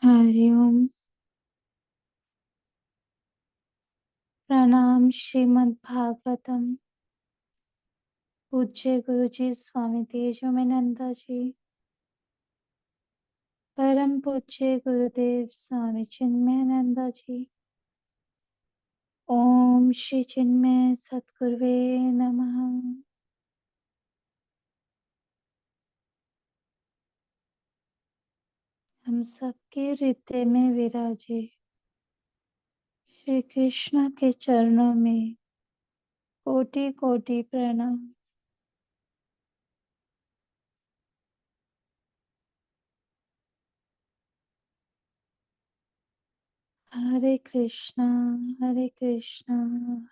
हरिओम। प्रणाम। श्रीमद् भागवतम। पूज्य गुरु जी स्वामी तेजोमय जी, परम पूज्य गुरुदेव स्वामी चिन्मयानंद जी। ओम श्री चिन्मय सद्गुरुवे नमः। हम सबके हृदय में विराजे श्री कृष्ण के चरणों में कोटि कोटि प्रणाम। हरे कृष्णा हरे कृष्णा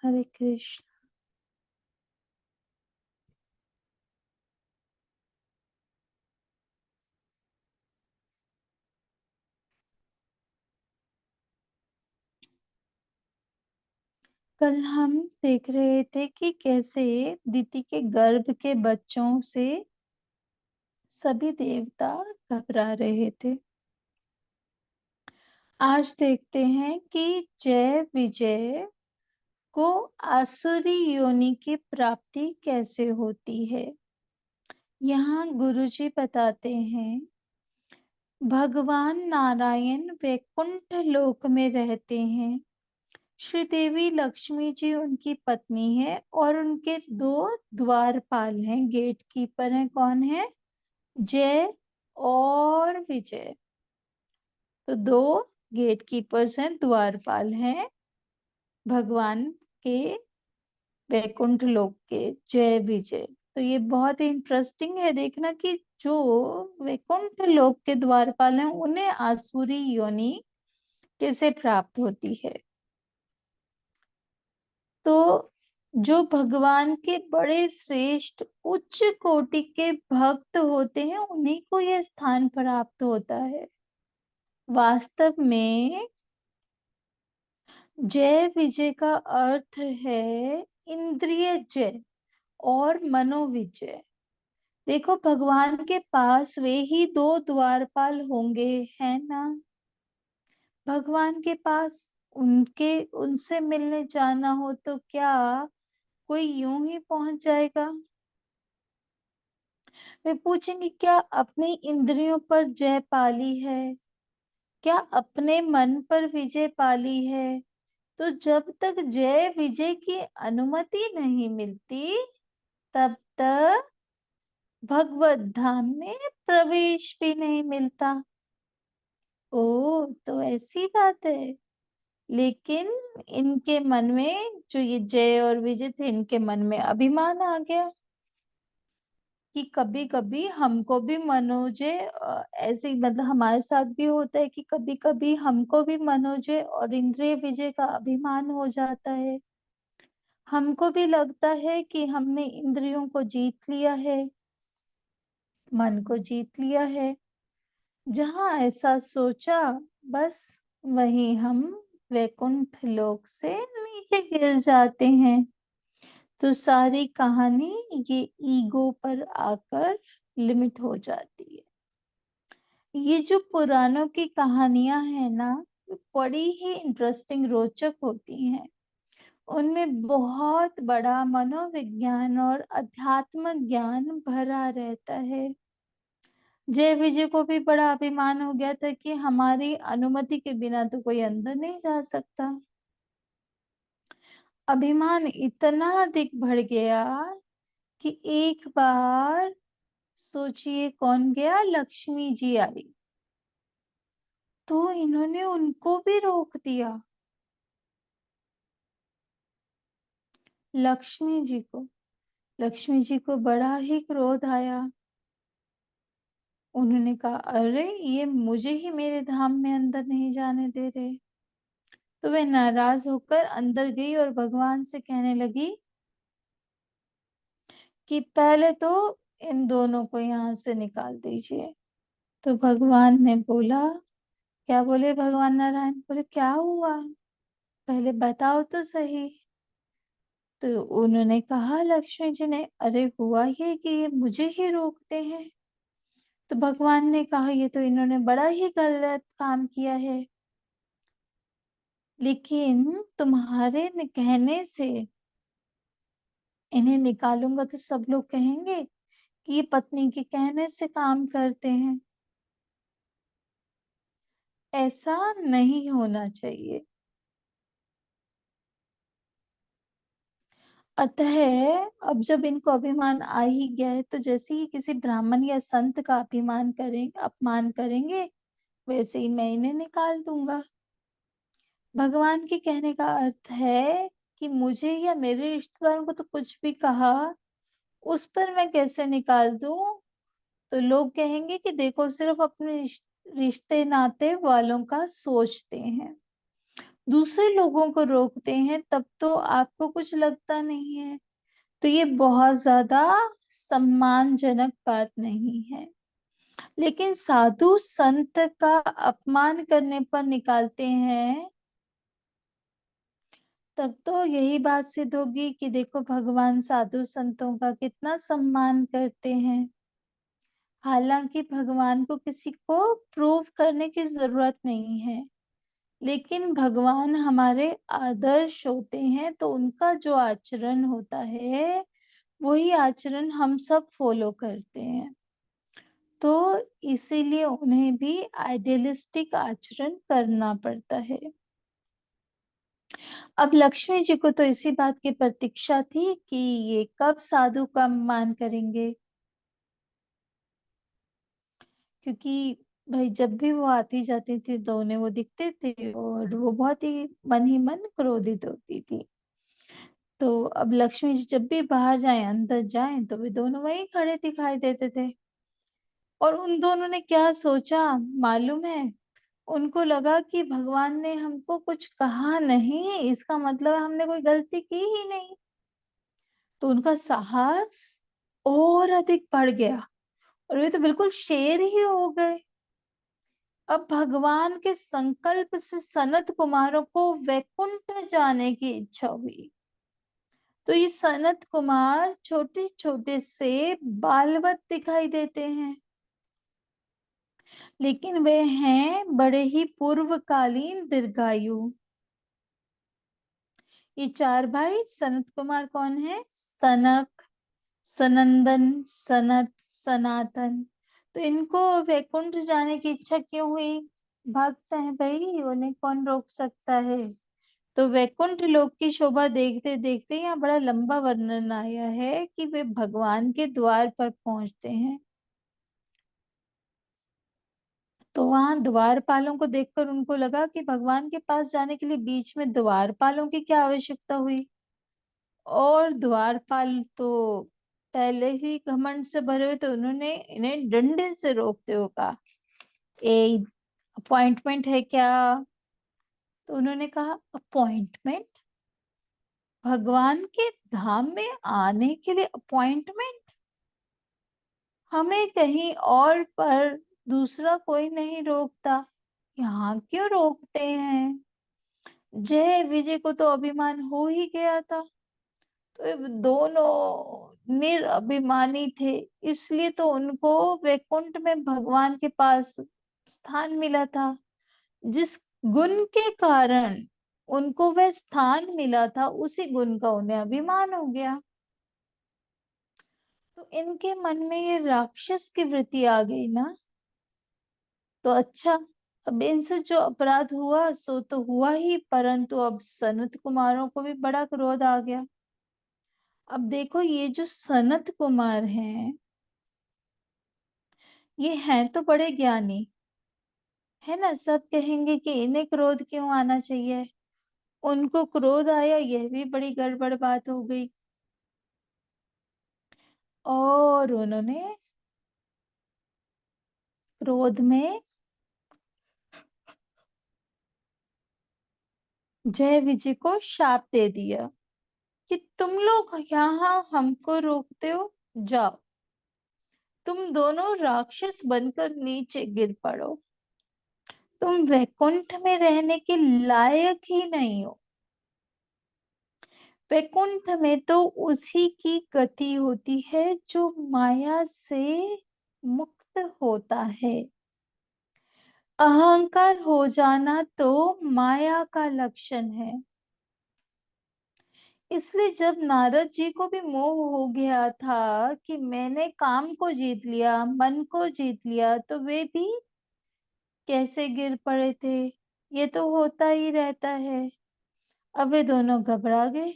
हरे कृष्णा। कल हम देख रहे थे कि कैसे दीति के गर्भ के बच्चों से सभी देवता घबरा रहे थे। आज देखते हैं कि जय विजय को आसुरी योनि की प्राप्ति कैसे होती है। यहाँ गुरुजी बताते हैं, भगवान नारायण वैकुंठ लोक में रहते हैं। श्री देवी लक्ष्मी जी उनकी पत्नी है और उनके दो द्वारपाल हैं, गेट कीपर हैं। कौन है? जय और विजय। तो दो गेट कीपर्स हैं, द्वारपाल हैं भगवान के वैकुंठ लोक के, जय विजय। तो ये बहुत ही इंटरेस्टिंग है देखना कि जो वैकुंठ लोक के द्वारपाल हैं उन्हें आसुरी योनि कैसे प्राप्त होती है। तो जो भगवान के बड़े श्रेष्ठ उच्च कोटि के भक्त होते हैं उन्हीं को यह स्थान प्राप्त होता है। वास्तव में जय विजय का अर्थ है इंद्रिय जय और मनोविजय। देखो, भगवान के पास वे ही दो द्वारपाल होंगे, है ना। भगवान के पास उनके उनसे मिलने जाना हो तो क्या कोई यूं ही पहुंच जाएगा? वे पूछेंगे, क्या अपनी इंद्रियों पर जय पाली है? क्या अपने मन पर विजय पाली है? तो जब तक जय विजय की अनुमति नहीं मिलती तब तक भगवत धाम में प्रवेश भी नहीं मिलता। ओ, तो ऐसी बात है। लेकिन इनके मन में, जो ये जय और विजय थे, इनके मन में अभिमान आ गया कि कभी कभी हमको भी मनोजय ऐसे ही, मतलब हमारे साथ भी होता है कि कभी कभी हमको भी मनोजय और इंद्रिय विजय का अभिमान हो जाता है। हमको भी लगता है कि हमने इंद्रियों को जीत लिया है, मन को जीत लिया है। जहां ऐसा सोचा, बस वहीं हम वैकुंठ लोक से नीचे गिर जाते हैं। तो सारी कहानी ये ईगो पर आकर लिमिट हो जाती है। ये जो पुराणों की कहानियां हैं ना, बड़ी ही इंटरेस्टिंग, रोचक होती हैं। उनमें बहुत बड़ा मनोविज्ञान और अध्यात्म ज्ञान भरा रहता है। जय विजय को भी बड़ा अभिमान हो गया था कि हमारी अनुमति के बिना तो कोई अंदर नहीं जा सकता। अभिमान इतना अधिक बढ़ गया कि एक बार सोचिए, कौन गया? लक्ष्मी जी आई, तो इन्होंने उनको भी रोक दिया। लक्ष्मी जी को लक्ष्मी जी को बड़ा ही क्रोध आया। उन्होंने कहा, अरे ये मुझे ही मेरे धाम में अंदर नहीं जाने दे रहे। तो वे नाराज होकर अंदर गई और भगवान से कहने लगी कि पहले तो इन दोनों को यहाँ से निकाल दीजिए। तो भगवान ने बोला, क्या बोले? भगवान नारायण बोले, क्या हुआ, पहले बताओ तो सही। तो उन्होंने कहा, लक्ष्मी जी ने, अरे हुआ ये कि ये मुझे ही रोकते हैं। तो भगवान ने कहा ये तो इन्होंने बड़ा ही गलत काम किया है, लेकिन तुम्हारे कहने से इन्हें निकालूंगा तो सब लोग कहेंगे कि ये पत्नी के कहने से काम करते हैं। ऐसा नहीं होना चाहिए। अतः अब जब इनको अभिमान आ ही गया है, तो जैसे ही किसी ब्राह्मण या संत का अभिमान करेंगे, अपमान करेंगे, वैसे ही मैं इन्हें निकाल दूंगा। भगवान के कहने का अर्थ है कि मुझे या मेरे रिश्तेदारों को तो कुछ भी कहा, उस पर मैं कैसे निकाल दूं? तो लोग कहेंगे कि देखो सिर्फ अपने रिश्ते नाते वालों का सोचते हैं, दूसरे लोगों को रोकते हैं, तब तो आपको कुछ लगता नहीं है। तो ये बहुत ज्यादा सम्मानजनक बात नहीं है। लेकिन साधु संत का अपमान करने पर निकालते हैं, तब तो यही बात सिद्ध होगी कि देखो भगवान साधु संतों का कितना सम्मान करते हैं। हालांकि भगवान को किसी को प्रूव करने की जरूरत नहीं है, लेकिन भगवान हमारे आदर्श होते हैं, तो उनका जो आचरण होता है वही आचरण हम सब फॉलो करते हैं। तो इसीलिए उन्हें भी आइडियलिस्टिक आचरण करना पड़ता है। अब लक्ष्मी जी को तो इसी बात की प्रतीक्षा थी कि ये कब साधु का अपमान करेंगे, क्योंकि भाई जब भी वो आती जाती थी तो उन्हें वो दिखते थे और वो बहुत ही मन क्रोधित होती थी। तो अब लक्ष्मी जी जब भी बाहर जाएं, अंदर जाएं, तो वे दोनों वहीं खड़े दिखाई देते थे। और उन दोनों ने क्या सोचा मालूम है? उनको लगा कि भगवान ने हमको कुछ कहा नहीं, इसका मतलब है हमने कोई गलती की ही नहीं। तो उनका साहस और अधिक बढ़ गया और वे तो बिल्कुल शेर ही हो गए। अब भगवान के संकल्प से सनत कुमारों को वैकुंठ जाने की इच्छा हुई। तो ये सनत कुमार छोटे छोटे से बालवत दिखाई देते हैं, लेकिन वे हैं बड़े ही पूर्वकालीन दीर्घायु। ये चार भाई सनत कुमार कौन है? सनक, सनंदन, सनत, सनातन। तो इनको वैकुंठ जाने की इच्छा क्यों हुई? भक्त हैं भाई, उन्हें कौन रोक सकता है। तो वैकुंठ लोक की शोभा देखते देखते यहाँ बड़ा लंबा वर्णन आया है कि वे भगवान के द्वार पर पहुंचते हैं। तो वहां द्वारपालों को देखकर उनको लगा कि भगवान के पास जाने के लिए बीच में द्वारपालों की क्या आवश्यकता हुई। और द्वारपाल तो पहले ही घमंड से भरे हुए, तो उन्होंने इन्हें डंडे से रोकते हुए कहा, ए अपॉइंटमेंट है क्या? तो उन्होंने कहा अपॉइंटमेंट? भगवान के धाम में आने के लिए अपॉइंटमेंट? हमें कहीं और पर दूसरा कोई नहीं रोकता, यहाँ क्यों रोकते हैं? जय विजय को तो अभिमान हो ही गया था, तो ये दोनों निरअभिमानी थे, इसलिए तो उनको वैकुंठ में भगवान के पास स्थान मिला था। जिस गुण के कारण उनको वह स्थान मिला था, उसी गुण का उन्हें अभिमान हो गया। तो इनके मन में ये राक्षस की वृत्ति आ गई ना। तो अच्छा, अब इनसे जो अपराध हुआ सो तो हुआ ही, परंतु अब सनत कुमारों को भी बड़ा क्रोध आ गया। अब देखो ये जो सनत कुमार हैं, ये हैं तो बड़े ज्ञानी, है ना। सब कहेंगे कि इन्हें क्रोध क्यों आना चाहिए, उनको क्रोध आया, यह भी बड़ी गड़बड़ बात हो गई। और उन्होंने क्रोध में जय विजय को शाप दे दिया कि तुम लोग यहाँ हमको रोकते हो, जाओ तुम दोनों राक्षस बनकर नीचे गिर पड़ो, तुम वैकुंठ में रहने के लायक ही नहीं हो। वैकुंठ में तो उसी की गति होती है जो माया से मुक्त होता है। अहंकार हो जाना तो माया का लक्षण है। इसलिए जब नारद जी को भी मोह हो गया था कि मैंने काम को जीत लिया, मन को जीत लिया, तो वे भी कैसे गिर पड़े थे। ये तो होता ही रहता है। अब वे दोनों घबरा गए,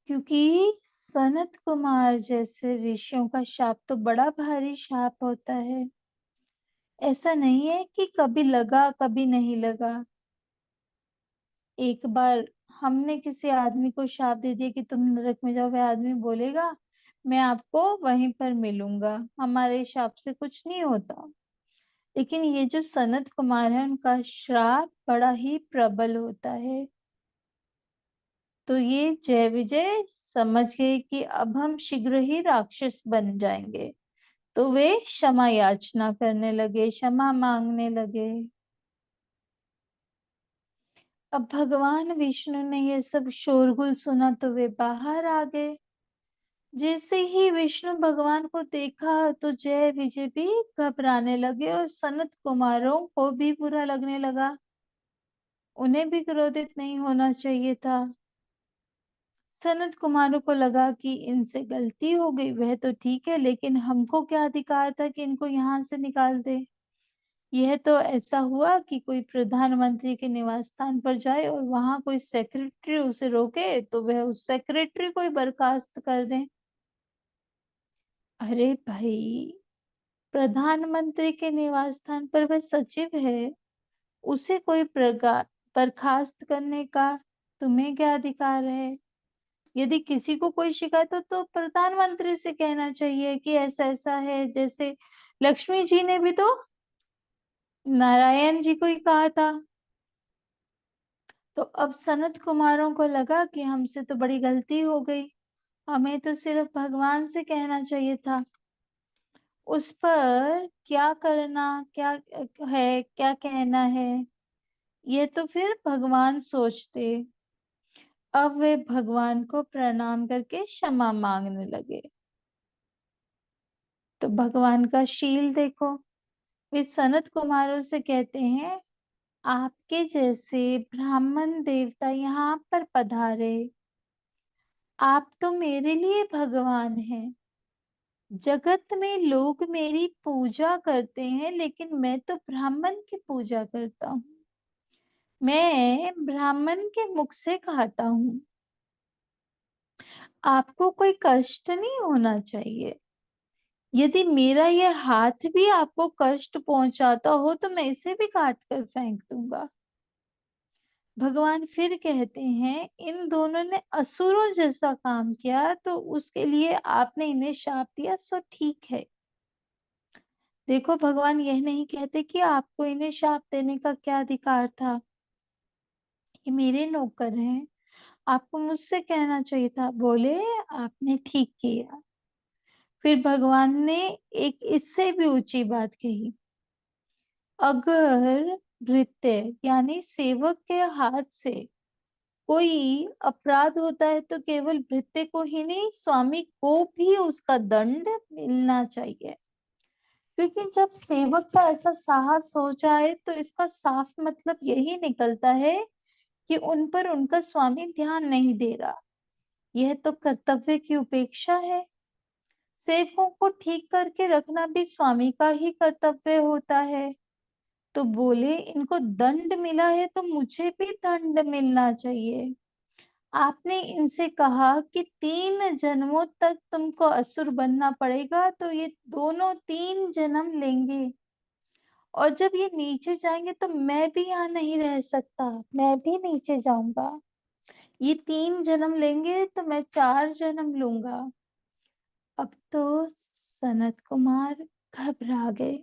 क्योंकि सनत कुमार जैसे ऋषियों का शाप तो बड़ा भारी शाप होता है। ऐसा नहीं है कि कभी लगा कभी नहीं लगा। एक बार हमने किसी आदमी को शाप दे दिया कि तुम नरक में जाओ, वह आदमी बोलेगा मैं आपको वहीं पर मिलूंगा, हमारे शाप से कुछ नहीं होता। लेकिन ये जो सनत कुमार है, उनका श्राप बड़ा ही प्रबल होता है। तो ये जय विजय समझ गए कि अब हम शीघ्र ही राक्षस बन जाएंगे। तो वे क्षमा याचना करने लगे, क्षमा मांगने लगे। अब भगवान विष्णु ने ये सब शोरगुल सुना तो वे बाहर आ गए। जैसे ही विष्णु भगवान को देखा तो जय विजय भी घबराने लगे और सनत कुमारों को भी बुरा लगने लगा। उन्हें भी क्रोधित नहीं होना चाहिए था। सनत कुमारों को लगा कि इनसे गलती हो गई, वह तो ठीक है, लेकिन हमको क्या अधिकार था कि इनको यहाँ से निकाल दे। यह तो ऐसा हुआ कि कोई प्रधानमंत्री के निवास स्थान पर जाए और वहां कोई सेक्रेटरी उसे रोके तो वह उस सेक्रेटरी को ही बर्खास्त कर दे। अरे भाई, प्रधानमंत्री के निवास स्थान पर वह सचिव है, उसे कोई बर्खास्त करने का तुम्हें क्या अधिकार है। यदि किसी को कोई शिकायत हो तो प्रधानमंत्री से कहना चाहिए कि ऐसा ऐसा है। जैसे लक्ष्मी जी ने भी तो नारायण जी को ही कहा था। तो अब सनत कुमारों को लगा कि हमसे तो बड़ी गलती हो गई, हमें तो सिर्फ भगवान से कहना चाहिए था। उस पर क्या करना, क्या है, क्या कहना है, ये तो फिर भगवान सोचते। अब वे भगवान को प्रणाम करके क्षमा मांगने लगे। तो भगवान का शील देखो, वे सनत कुमारों से कहते हैं आपके जैसे ब्राह्मण देवता यहाँ पर पधारे। आप तो मेरे लिए भगवान हैं। जगत में लोग मेरी पूजा करते हैं, लेकिन मैं तो ब्राह्मण की पूजा करता हूँ। मैं ब्राह्मण के मुख से खाता हूँ। आपको कोई कष्ट नहीं होना चाहिए। यदि मेरा यह हाथ भी आपको कष्ट पहुंचाता हो तो मैं इसे भी काट कर फेंक दूंगा। भगवान फिर कहते हैं इन दोनों ने असुरों जैसा काम किया, तो उसके लिए आपने इन्हें शाप दिया, सो ठीक है। देखो, भगवान यह नहीं कहते कि आपको इन्हें शाप देने का क्या अधिकार था। ये मेरे नौकर हैं, आपको मुझसे कहना चाहिए था। बोले आपने ठीक किया। फिर भगवान ने एक इससे भी ऊंची बात कही। अगर भृत्य यानी सेवक के हाथ से कोई अपराध होता है तो केवल भृत्य को ही नहीं, स्वामी को भी उसका दंड मिलना चाहिए। क्योंकि जब सेवक का ऐसा साहस हो जाए तो इसका साफ मतलब यही निकलता है कि उन पर उनका स्वामी ध्यान नहीं दे रहा। यह तो कर्तव्य की उपेक्षा है। सेवकों को ठीक करके रखना भी स्वामी का ही कर्तव्य होता है। तो बोले इनको दंड मिला है तो मुझे भी दंड मिलना चाहिए। आपने इनसे कहा कि 3 जन्मों तक तुमको असुर बनना पड़ेगा, तो ये दोनों 3 जन्म लेंगे। और जब ये नीचे जाएंगे तो मैं भी यहाँ नहीं रह सकता, मैं भी नीचे जाऊंगा। ये 3 जन्म लेंगे तो मैं 4 जन्म लूंगा। अब तो सनत कुमार घबरा गए,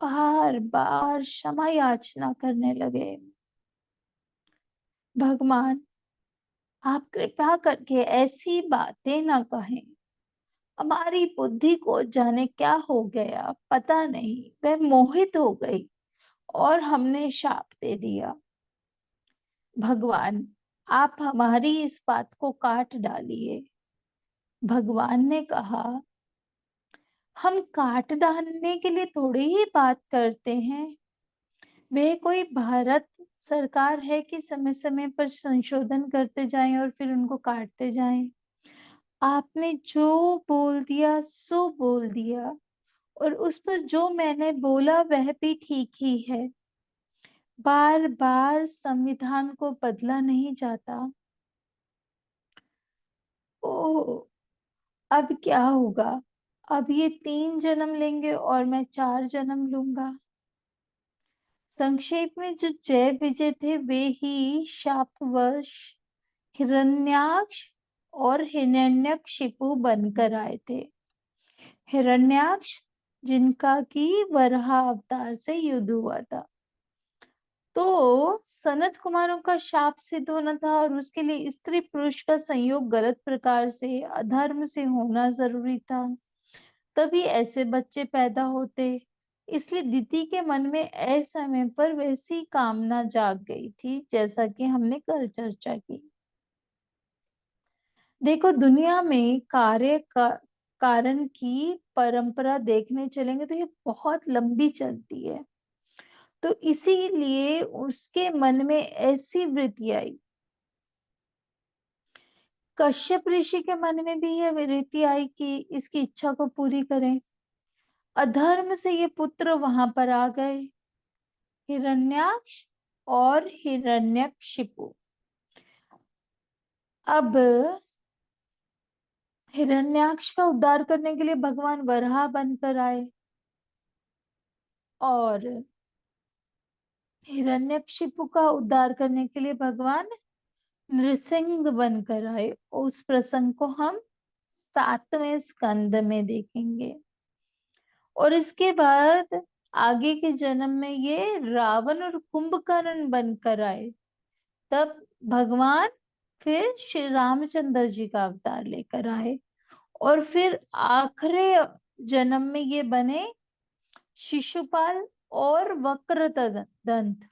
बार बार क्षमा याचना करने लगे। भगवान, आप कृपा करके ऐसी बातें ना कहें। हमारी बुद्धि को जाने क्या हो गया, पता नहीं, वह मोहित हो गई और हमने शाप दे दिया। भगवान, आप हमारी इस बात को काट डालिए। भगवान ने कहा हम काट डालने के लिए थोड़ी ही बात करते हैं। वह कोई भारत सरकार है कि समय समय पर संशोधन करते जाएं और फिर उनको काटते जाएं। आपने जो बोल दिया सो बोल दिया, और उस पर जो मैंने बोला वह भी ठीक ही है। बार बार संविधान को बदला नहीं जाता। ओ, अब क्या होगा? अब ये 3 जन्म लेंगे और मैं 4 जन्म लूंगा। संक्षेप में जो जय विजय थे वे ही शापवश हिरण्याक्ष और हिरण्यकशिपु बनकर आए थे। हिरण्याक्ष, जिनका की वराह अवतार से युद्ध हुआ था। तो सनत कुमारों का शाप सिद्ध होना था, और उसके लिए स्त्री पुरुष का संयोग गलत प्रकार से अधर्म से होना जरूरी था, तभी ऐसे बच्चे पैदा होते। इसलिए दीति के मन में असमय पर वैसी कामना जाग गई थी, जैसा कि हमने कल चर्चा की। देखो, दुनिया में कारण की परंपरा देखने चलेंगे तो ये बहुत लंबी चलती है। तो इसीलिए उसके मन में ऐसी वृत्ति आई। कश्यप ऋषि के मन में भी यह वृत्ति आई कि इसकी इच्छा को पूरी करें। अधर्म से ये पुत्र वहां पर आ गए, हिरण्याक्ष और हिरण्यकशिपु। अब हिरण्याक्ष का उद्धार करने के लिए भगवान वराह बनकर आए, और हिरण्यकशिपु का उद्धार करने के लिए भगवान नृसिंह बनकर आए। उस प्रसंग को हम 7वें स्कंद में देखेंगे। और इसके बाद आगे के जन्म में ये रावण और कुंभकर्ण बनकर आए। तब भगवान फिर श्री रामचंद्र जी का अवतार लेकर आए, और फिर आखिरी जन्म में ये बने शिशुपाल और वक्रदंत।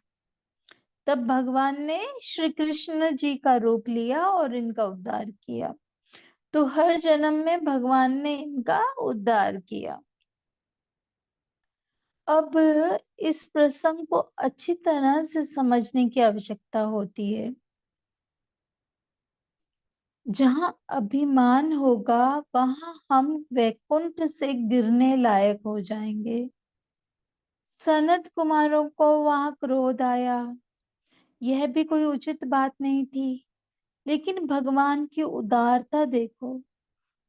तब भगवान ने श्री कृष्ण जी का रूप लिया और इनका उद्धार किया। तो हर जन्म में भगवान ने इनका उद्धार किया। अब इस प्रसंग को अच्छी तरह से समझने की आवश्यकता होती है। जहां अभिमान होगा वहां हम वैकुंठ से गिरने लायक हो जाएंगे। सनत कुमारों को वहां क्रोध आया, यह भी कोई उचित बात नहीं थी। लेकिन भगवान की उदारता देखो,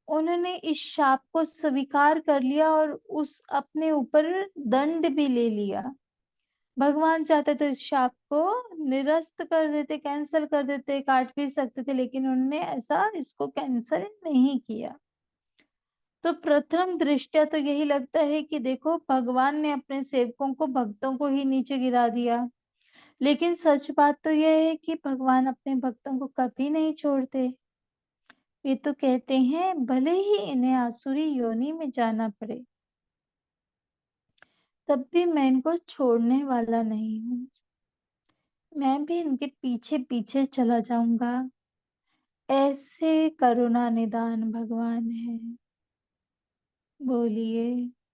उन्होंने इस शाप को स्वीकार कर लिया और उस अपने ऊपर दंड भी ले लिया। भगवान चाहते तो इस शाप को निरस्त कर देते, कैंसल कर देते, काट भी सकते थे, लेकिन उन्होंने ऐसा इसको कैंसल नहीं किया। तो प्रथम दृष्टया तो यही लगता है कि देखो, भगवान ने अपने सेवकों को, भक्तों को ही नीचे गिरा दिया। लेकिन सच बात तो यह है कि भगवान अपने भक्तों को कभी नहीं छोड़ते। ये तो कहते हैं भले ही इन्हें आसुरी योनि में जाना पड़े, तब भी मैं इनको छोड़ने वाला नहीं हूँ। मैं भी इनके पीछे पीछे चला जाऊंगा। ऐसे करुणा निदान भगवान है। बोलिए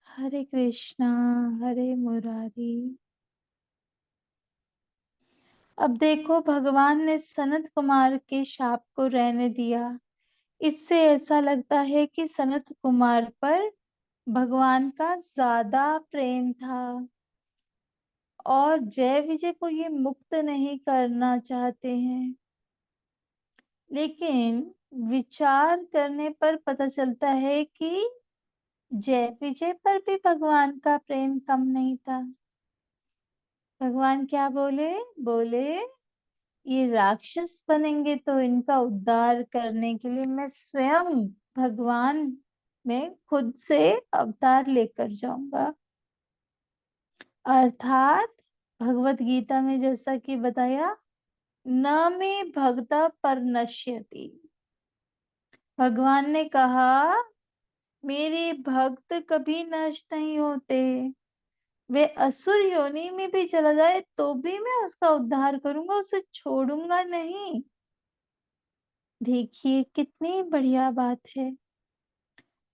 हरे कृष्णा हरे मुरारी। अब देखो, भगवान ने सनत कुमार के शाप को रहने दिया। इससे ऐसा लगता है कि सनत कुमार पर भगवान का ज्यादा प्रेम था, और जय विजय को ये मुक्त नहीं करना चाहते हैं। लेकिन विचार करने पर पता चलता है कि जय विजय पर भी भगवान का प्रेम कम नहीं था। भगवान क्या बोले? बोले ये राक्षस बनेंगे तो इनका उद्धार करने के लिए मैं स्वयं भगवान में खुद से अवतार लेकर जाऊंगा। अर्थात भगवत गीता में जैसा कि बताया, न मे भक्ता पर नश्यति। भगवान ने कहा मेरे भक्त कभी नष्ट नहीं होते। वे असुर योनि में भी चला जाए तो भी मैं उसका उद्धार करूंगा, उसे छोड़ूंगा नहीं। देखिए कितनी बढ़िया बात है।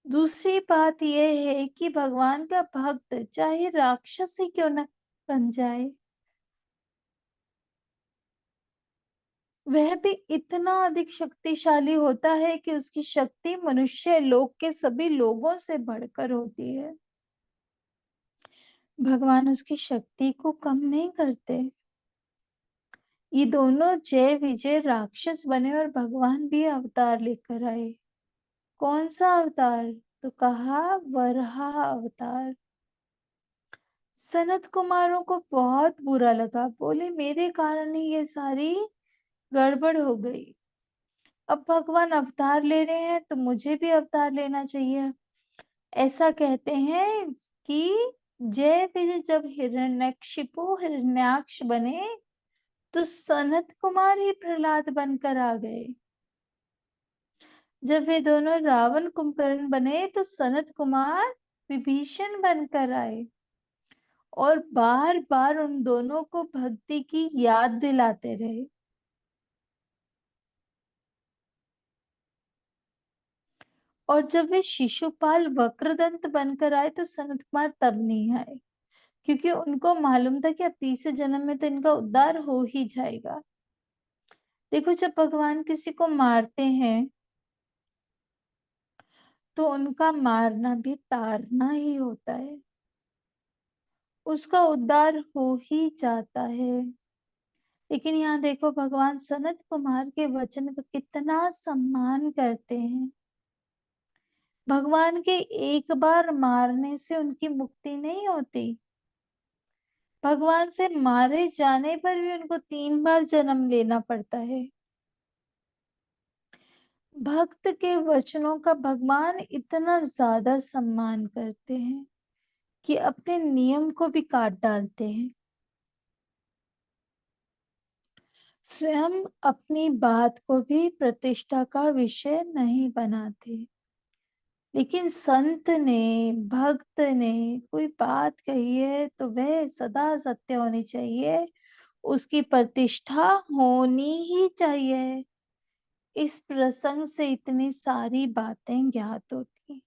दूसरी बात यह है कि भगवान का भक्त चाहे राक्षस ही क्यों न बन जाए, वह भी इतना अधिक शक्तिशाली होता है कि उसकी शक्ति मनुष्य लोक के सभी लोगों से बढ़कर होती है। भगवान उसकी शक्ति को कम नहीं करते। ये दोनों जय विजय राक्षस बने और भगवान भी अवतार लेकर आए। कौन सा अवतार? तो कहा वराह अवतार। सनत कुमारों को बहुत बुरा लगा, बोले मेरे कारण ही ये सारी गड़बड़ हो गई। अब भगवान अवतार ले रहे हैं तो मुझे भी अवतार लेना चाहिए। ऐसा कहते हैं कि जय विजय जब हिरण्यकशिपु हिरण्याक्ष बने तो सनत कुमार ही प्रहलाद बनकर आ गए। जब वे दोनों रावण कुंभकर्ण बने तो सनत कुमार विभीषण बनकर आए और बार बार उन दोनों को भक्ति की याद दिलाते रहे। और जब वे शिशुपाल वक्रदंत बनकर आए तो सनत कुमार तब नहीं आए, क्योंकि उनको मालूम था कि अब तीसरे जन्म में तो इनका उद्धार हो ही जाएगा। देखो, जब भगवान किसी को मारते हैं तो उनका मारना भी तारना ही होता है, उसका उद्धार हो ही जाता है। लेकिन यहाँ देखो, भगवान सनत कुमार के वचन का कितना सम्मान करते हैं। भगवान के एक बार मारने से उनकी मुक्ति नहीं होती, भगवान से मारे जाने पर भी उनको 3 बार जन्म लेना पड़ता है। भक्त के वचनों का भगवान इतना ज्यादा सम्मान करते हैं कि अपने नियम को भी काट डालते हैं। स्वयं अपनी बात को भी प्रतिष्ठा का विषय नहीं बनाते। लेकिन संत ने, भक्त ने कोई बात कही है तो वह सदा सत्य होनी चाहिए, उसकी प्रतिष्ठा होनी ही चाहिए। इस प्रसंग से इतनी सारी बातें ज्ञात होती।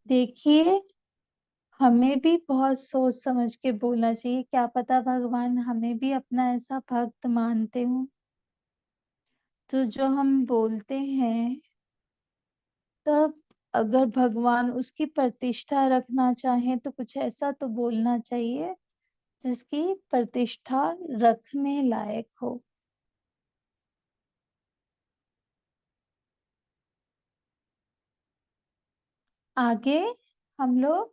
देखिए, हमें भी बहुत सोच समझ के बोलना चाहिए, क्या पता भगवान हमें भी अपना ऐसा भक्त मानते हो। तो जो हम बोलते हैं, तब अगर भगवान उसकी प्रतिष्ठा रखना चाहे तो कुछ ऐसा तो बोलना चाहिए जिसकी प्रतिष्ठा रखने लायक हो। आगे हम लोग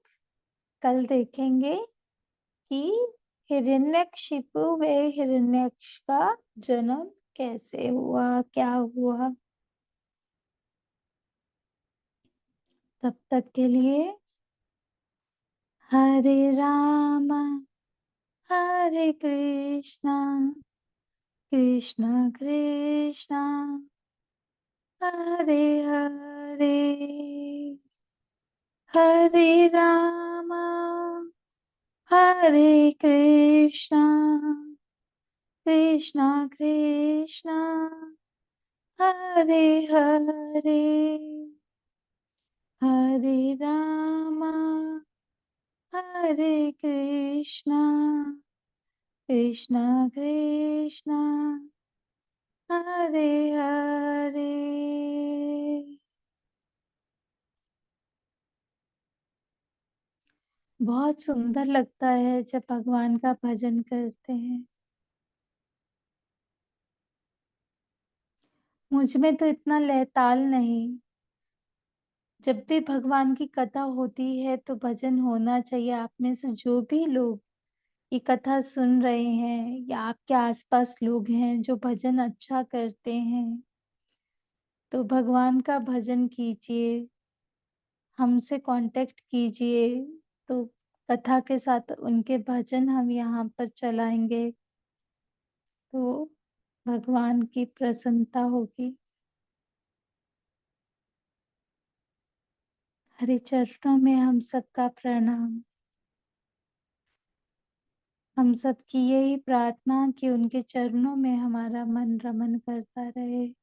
कल देखेंगे कि हिरण्यकशिपु व हिरण्यक्ष का जन्म कैसे हुआ, क्या हुआ। तब तक के लिए हरे राम हरे कृष्णा कृष्णा कृष्णा हरे हरे, हरे राम हरे कृष्णा कृष्णा कृष्णा हरे हरे, हरे राम हरे कृष्णा कृष्णा कृष्णा हरे हरे। बहुत सुंदर लगता है जब भगवान का भजन करते हैं। मुझ में तो इतना लयताल नहीं। जब भी भगवान की कथा होती है तो भजन होना चाहिए। आप में से जो भी लोग ये कथा सुन रहे हैं या आपके आसपास लोग हैं जो भजन अच्छा करते हैं, तो भगवान का भजन कीजिए, हमसे कांटेक्ट कीजिए। तो कथा के साथ उनके भजन हम यहाँ पर चलाएंगे तो भगवान की प्रसन्नता होगी। हरि चरणों में हम सबका प्रणाम। हम सबकी यही प्रार्थना कि उनके चरणों में हमारा मन रमन करता रहे।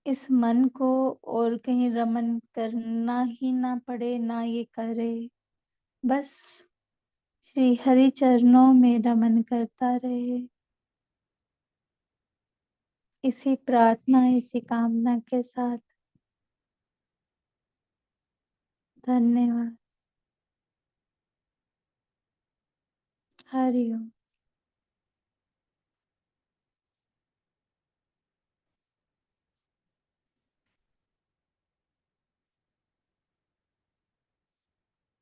इस मन को और कहीं रमन करना ही ना पड़े, ना ये करे। बस श्री हरि चरणों में रमन करता रहे। इसी प्रार्थना, इसी कामना के साथ धन्यवाद। हरि ओम।